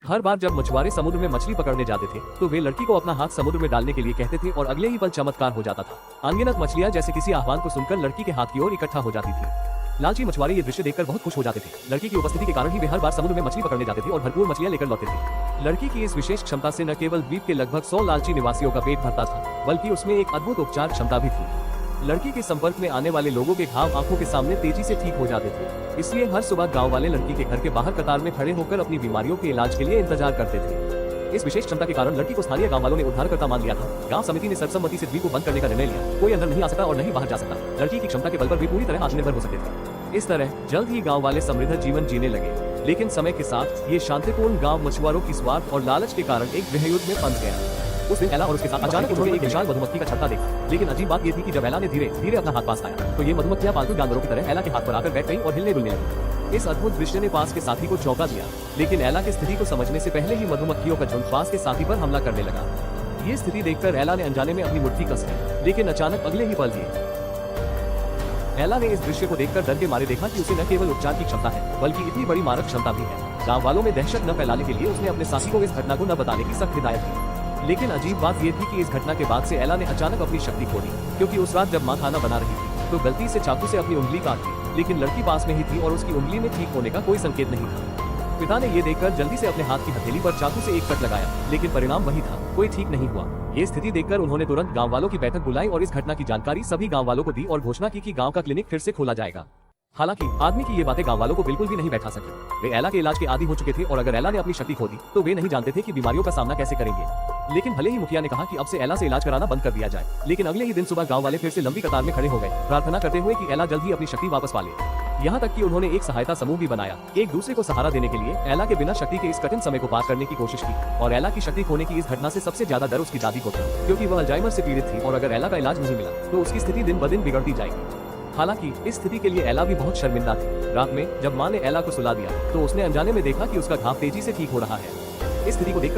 हर बार जब मछुआरे समुद्र में मछली पकड़ने जाते थे तो वे लड़की को अपना हाथ समुद्र में डालने के लिए कहते थे और अगले ही पल चमत्कार हो जाता था। अनगिनत मछलियां जैसे किसी आह्वान को सुनकर लड़की के हाथ की ओर इकट्ठा हो जाती थी। लालची मछुआरे ये दृश्य देखकर बहुत खुश हो जाते थे। लड़की की उपस्थिति के कारण ही वे हर बार समुद्र में मछली पकड़ने जाते थे और भरपूर मछलियां लेकर लौटते थे। लड़की की इस विशेष क्षमता से न केवल द्वीप के लगभग 100 लालची निवासियों का पेट भरता था, बल्कि उसमें एक अद्भुत उपचार क्षमता भी थी। लड़की के संपर्क में आने वाले लोगों के घाव आंखों के सामने तेजी से ठीक हो जाते थे। इसलिए हर सुबह गांव वाले लड़की के घर के बाहर कतार में खड़े होकर अपनी बीमारियों के इलाज के लिए इंतजार करते थे। इस विशेष क्षमता के कारण लड़की को स्थानीय गांव वालों ने उद्धारकर्ता मान लिया था। गांव समिति ने सर्वसम्मति से द्वीप को बंद करने का निर्णय लिया। कोई अंदर नहीं आ सकता और नहीं बाहर जा सकता। लड़की की क्षमता के बल पर वे पूरी तरह आत्मनिर्भर हो सकते थे। इस तरह जल्द ही गाँव वाले समृद्ध जीवन जीने लगे। लेकिन समय के साथ ये शांतिपूर्ण गाँव मछुआरों की स्वार्थ और लालच के कारण एक गृहयुद्ध में फंस गया। उस दिन एला और उसके साथ अचानक उन्होंने एक विशाल मधुमक्खी का छत्ता देखा। लेकिन अजीब बात ये थी कि जब एला ने धीरे धीरे अपना हाथ पास आया तो ये मधुमक्खियां पालतू जानवरों की तरह एला के हाथ पर आकर बैठ गई और हिलने डुलने लगी। इस अद्भुत दृश्य ने पास के साथी को चौंका दिया। लेकिन एला की स्थिति को समझने से पहले ही मधुमक्खियों का झुंड पास के साथी पर हमला करने लगा। ये स्थिति देखकर एला ने अनजाने में अपनी मुट्ठी कस ली। लेकिन अचानक अगले ही पल एला ने इस दृश्य को देखकर डर के मारे देखा कि उसे न केवल उपचार की क्षमता है बल्कि इतनी बड़ी मारक क्षमता भी है। गाँव वालों में दहशत न फैलाने के लिए उसने अपने साथी को इस घटना को न बताने की सख्त हिदायत दी। लेकिन अजीब बात यह थी कि इस घटना के बाद से एला ने अचानक अपनी शक्ति खो दी, क्योंकि उस रात जब मां खाना बना रही थी तो गलती से चाकू से अपनी उंगली काट दी। लेकिन लड़की पास में ही थी और उसकी उंगली में ठीक होने का कोई संकेत नहीं था। पिता ने ये देखकर जल्दी से अपने हाथ की हथेली पर चाकू से एक कट लगाया, लेकिन परिणाम वही था, कोई ठीक नहीं हुआ। ये स्थिति देखकर उन्होंने तुरंत गाँव वालों की बैठक बुलाई और इस घटना की जानकारी सभी गाँव वालों को दी और घोषणा की कि गाँव का क्लिनिक फिर से खोला जाएगा। हालांकि आदमी की ये बातें गांव वालों को बिल्कुल भी नहीं बैठा सके। वे एला के इलाज के आदी हो चुके थे और अगर एला ने अपनी शक्ति खो दी तो वे नहीं जानते थे कि बीमारियों का सामना कैसे करेंगे। लेकिन भले ही मुखिया ने कहा कि अब से एला से इलाज कराना बंद कर दिया जाए, लेकिन अगले ही दिन सुबह गांव वाले फिर से लंबी कतार में खड़े हो गए, प्रार्थना करते हुए कि एला जल्द ही अपनी शक्ति वापस पा ले। यहाँ तक कि उन्होंने एक सहायता समूह भी बनाया, एक दूसरे को सहारा देने के लिए। एला के बिना शक्ति के इस कठिन समय को पार करने की कोशिश की और एला की शक्ति खोने की इस घटना से सबसे ज्यादा डर उसकी दादी को था, क्योंकि वह अल्जाइमर से पीड़ित थी और अगर एला का इलाज नहीं मिला तो उसकी स्थिति दिन ब दिन बिगड़ती जाएगी। हालांकि इस स्थिति के लिए एला भी बहुत शर्मिंदा थी। रात में जब मां ने एला को सुला दिया तो उसने अनजाने में देखा कि उसका घाव तेजी से ठीक हो रहा है। इस स्थिति को देखकर